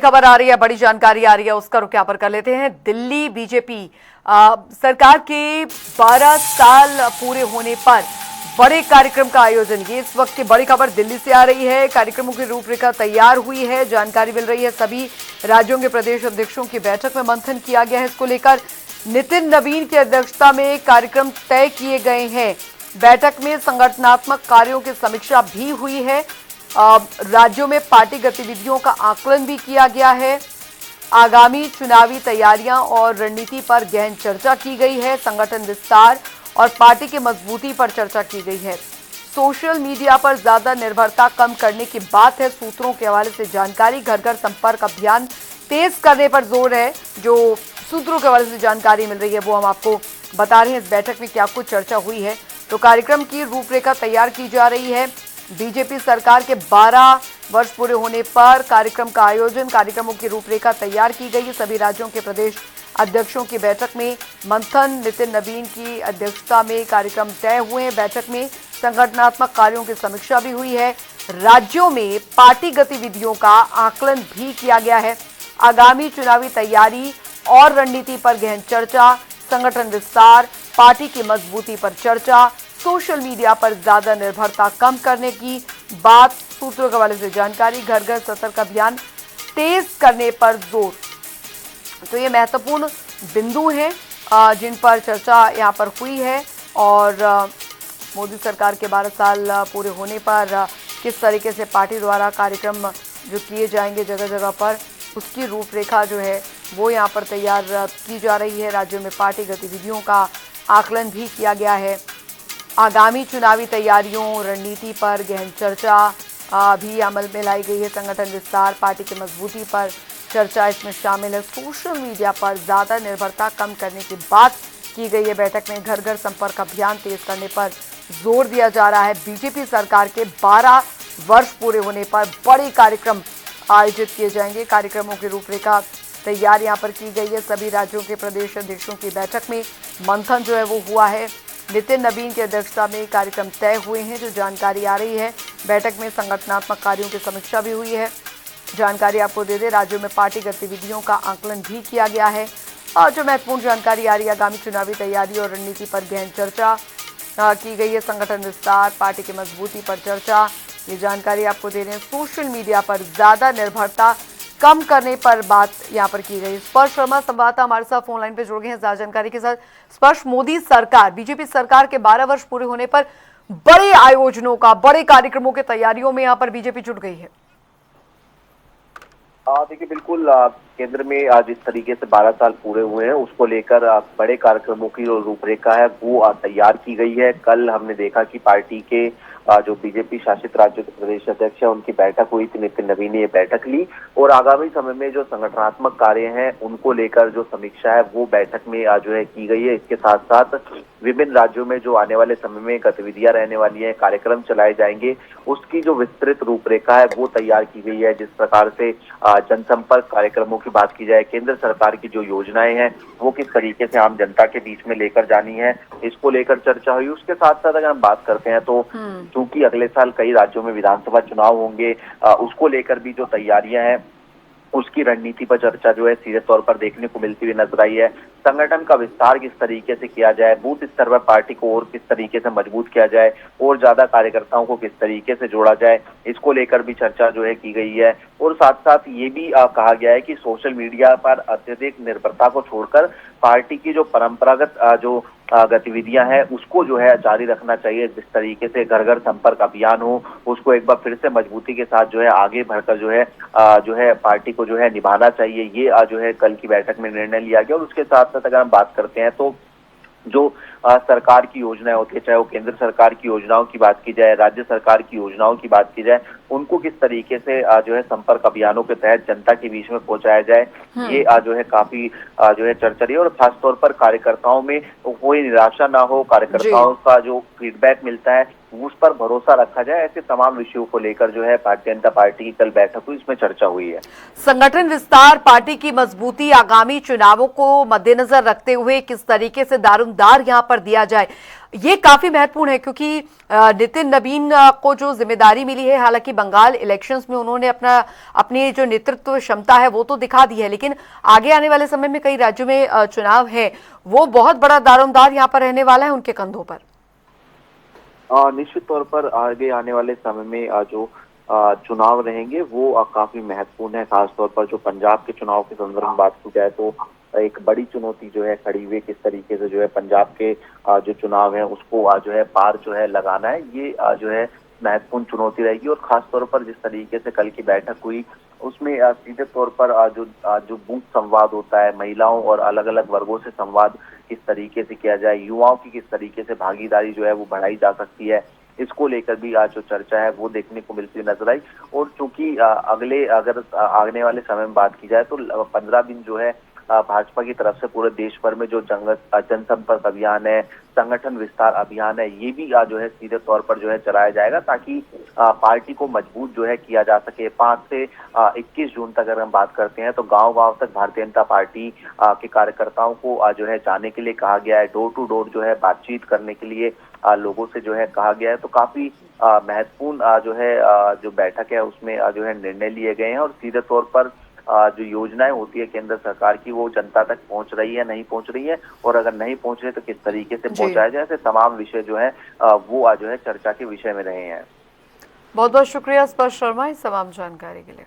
खबर आ रही है, बड़ी जानकारी आ रही है, उसका रुख यहाँ पर कर लेते हैं। दिल्ली बीजेपी सरकार के 12 साल पूरे होने पर बड़े कार्यक्रम का आयोजन, ये इस वक्त की बड़ी खबर दिल्ली से आ रही है। कार्यक्रमों की रूपरेखा तैयार हुई है, जानकारी मिल रही है। सभी राज्यों के प्रदेश अध्यक्षों की बैठक में मंथन किया गया है। इसको लेकर नितिन नवीन की अध्यक्षता में कार्यक्रम तय किए गए हैं। बैठक में संगठनात्मक कार्यों की समीक्षा भी हुई है। राज्यों में पार्टी गतिविधियों का आकलन भी किया गया है। आगामी चुनावी तैयारियां और रणनीति पर गहन चर्चा की गई है। संगठन विस्तार और पार्टी की मजबूती पर चर्चा की गई है। सोशल मीडिया पर ज्यादा निर्भरता कम करने की बात है। सूत्रों के हवाले से जानकारी, घर घर संपर्क अभियान तेज करने पर जोर है। जो सूत्रों के हवाले से जानकारी मिल रही है वो हम आपको बता रहे हैं। इस बैठक में क्या कुछ चर्चा हुई है, तो कार्यक्रम की रूपरेखा तैयार की जा रही है। बीजेपी सरकार के 12 वर्ष पूरे होने पर कार्यक्रम का आयोजन, कार्यक्रमों की रूपरेखा तैयार की गई है। सभी राज्यों के प्रदेश अध्यक्षों की बैठक में मंथन, नितिन नवीन की अध्यक्षता में कार्यक्रम तय हुए हैं। बैठक में संगठनात्मक कार्यों की समीक्षा भी हुई है। राज्यों में पार्टी गतिविधियों का आकलन भी किया गया है। आगामी चुनावी तैयारी और रणनीति पर गहन चर्चा, संगठन विस्तार, पार्टी की मजबूती पर चर्चा, सोशल मीडिया पर ज्यादा निर्भरता कम करने की बात, सूत्रों के हवाले से जानकारी, घर घर सतर्क अभियान तेज करने पर जोर। तो ये महत्वपूर्ण बिंदु हैं जिन पर चर्चा यहाँ पर हुई है। और मोदी सरकार के 12 साल पूरे होने पर किस तरीके से पार्टी द्वारा कार्यक्रम जो किए जाएंगे जगह जगह पर, उसकी रूपरेखा जो है वो यहाँ पर तैयार की जा रही है। राज्यों में पार्टी गतिविधियों का आकलन भी किया गया है। आगामी चुनावी तैयारियों, रणनीति पर गहन चर्चा भी अमल में लाई गई है। संगठन विस्तार, पार्टी की मजबूती पर चर्चा इसमें शामिल है। सोशल मीडिया पर ज़्यादा निर्भरता कम करने की बात की गई है। बैठक में घर घर संपर्क अभियान तेज करने पर जोर दिया जा रहा है। बीजेपी सरकार के 12 वर्ष पूरे होने पर बड़े कार्यक्रम आयोजित किए जाएंगे। कार्यक्रमों की रूपरेखा तैयार यहाँ पर की गई है। सभी राज्यों के प्रदेश अध्यक्षों की बैठक में मंथन जो है वो हुआ है। नितिन नवीन की अध्यक्षता में कार्यक्रम तय हुए हैं। जो जानकारी आ रही है, बैठक में संगठनात्मक कार्यों की समीक्षा भी हुई है। जानकारी आपको दे दें, राज्यों में पार्टी गतिविधियों का आकलन भी किया गया है। और जो महत्वपूर्ण जानकारी आ रही है, आगामी चुनावी तैयारी और रणनीति पर गहन चर्चा की गई है। संगठन विस्तार, पार्टी की मजबूती पर चर्चा, ये जानकारी आपको दे रहे हैं। सोशल मीडिया पर ज्यादा निर्भरता कम करने पर बात यहाँ पर की गई। स्पर्श शर्मा संवाददाता हमारे साथ फोन लाइन पे जुड़ गए हैं ज्यादा जानकारी के साथ। स्पर्श, मोदी सरकार, बीजेपी सरकार के 12 वर्ष पूरे होने पर बड़े आयोजनों का, बड़े कार्यक्रमों की तैयारियों में यहाँ पर बीजेपी जुट गई है। देखिए, बिल्कुल केंद्र में आज इस तरीके से 12 साल पूरे हुए हैं, उसको लेकर बड़े कार्यक्रमों की जो रूपरेखा है वो तैयार की गई है। कल हमने देखा कि पार्टी के जो बीजेपी शासित राज्यों के प्रदेश अध्यक्ष है उनकी बैठक हुई थी। नितिन नवीन ने ये बैठक ली और आगामी समय में जो संगठनात्मक कार्य हैं उनको लेकर जो समीक्षा है वो बैठक में जो है की गई है। इसके साथ साथ विभिन्न राज्यों में जो आने वाले समय में गतिविधियां रहने वाली हैं, कार्यक्रम चलाए जाएंगे, उसकी जो विस्तृत रूपरेखा है वो तैयार की गई है। जिस प्रकार से जनसंपर्क कार्यक्रमों की बात की जाए, केंद्र सरकार की जो योजनाएं हैं वो किस तरीके से आम जनता के बीच में लेकर जानी है, इसको लेकर चर्चा हुई। उसके साथ साथ अगर हम बात करते हैं तो चूंकि अगले साल कई राज्यों में विधानसभा चुनाव होंगे, उसको लेकर भी जो तैयारियां हैं उसकी रणनीति पर चर्चा जो है सीधे तौर पर देखने को मिलती हुई नजर आई है। संगठन का विस्तार किस तरीके से किया जाए, बूथ स्तर पर पार्टी को और किस तरीके से मजबूत किया जाए और ज्यादा कार्यकर्ताओं को किस तरीके से जोड़ा जाए, इसको लेकर भी चर्चा जो है की गई है। और साथ साथ ये भी कहा गया है कि सोशल मीडिया पर अत्यधिक निर्भरता को छोड़कर पार्टी की जो परंपरागत जो गतिविधियां हैं उसको जो है जारी रखना चाहिए। जिस तरीके से घर घर संपर्क अभियान हो, उसको एक बार फिर से मजबूती के साथ जो है आगे बढ़कर जो है पार्टी को जो है निभाना चाहिए। ये जो है कल की बैठक में निर्णय लिया गया। और उसके साथ साथ अगर हम बात करते हैं तो जो सरकार की योजनाएं होती है, चाहे वो केंद्र सरकार की योजनाओं की बात की जाए, राज्य सरकार की योजनाओं की बात की जाए, उनको किस तरीके से जो है संपर्क अभियानों के तहत जनता के बीच में पहुंचाया जाए, ये जो है काफी जो है चर्चा रही है। और खासतौर पर कार्यकर्ताओं में कोई निराशा ना हो, कार्यकर्ताओं का जो फीडबैक मिलता है उस पर भरोसा रखा जाए, ऐसे तमाम विषयों को लेकर जो है भारतीय जनता पार्टी की कल बैठक हुई, इसमें चर्चा हुई है। संगठन विस्तार, पार्टी की मजबूती, आगामी चुनावों को मद्देनजर रखते हुए किस तरीके से दारोमदार यहां पर दिया जाए, ये काफी महत्वपूर्ण है, क्योंकि नितिन नवीन को जो जिम्मेदारी मिली है, हालांकि बंगाल इलेक्शंस में उन्होंने अपनी जो नेतृत्व क्षमता है वो तो दिखा दी है, लेकिन आगे आने वाले समय में कई राज्यों में चुनाव है, वो बहुत बड़ा दारोमदार यहां पर रहने वाला है उनके कंधों पर। निश्चित तौर पर आगे आने वाले समय में जो चुनाव रहेंगे वो काफी महत्वपूर्ण है। खासतौर पर जो पंजाब के चुनाव के संदर्भ में बात की जाए तो एक बड़ी चुनौती जो है खड़ी हुई, किस तरीके से जो है पंजाब के जो चुनाव है उसको जो है पार जो है लगाना है, ये जो है महत्वपूर्ण चुनौती रहेगी। और खासतौर पर जिस तरीके से कल की बैठक हुई उसमें सीधे तौर पर जो बूथ संवाद होता है, महिलाओं और अलग अलग वर्गों से संवाद किस तरीके से किया जाए, युवाओं की किस तरीके से भागीदारी जो है वो बढ़ाई जा सकती है, इसको लेकर भी आज जो चर्चा है वो देखने को मिलती नजर आई। और चूंकि अगर आने वाले समय में बात की जाए तो 15 दिन जो है भाजपा की तरफ से पूरे देश भर में जो जनसंपर्क अभियान है, संगठन विस्तार अभियान है, ये भी जो है सीधे तौर पर जो है चलाया जाएगा, ताकि पार्टी को मजबूत जो है किया जा सके। 5 से 21 जून तक अगर हम बात करते हैं तो गांव-गांव तक भारतीय जनता पार्टी के कार्यकर्ताओं को जो है जाने के लिए कहा गया है, डोर टू डोर जो है बातचीत करने के लिए लोगों से जो है कहा गया है। तो काफी महत्वपूर्ण जो है जो बैठक है उसमें जो है निर्णय लिए गए हैं, और सीधे तौर पर जो योजनाएं होती है केंद्र सरकार की वो जनता तक पहुंच रही है, नहीं पहुंच रही है, और अगर नहीं पहुंच रही तो किस तरीके से पहुंचाया जाए, ऐसे तमाम विषय जो है वो जो है चर्चा के विषय में रहे हैं। बहुत बहुत शुक्रिया स्पर्श शर्मा इस तमाम जानकारी के लिए।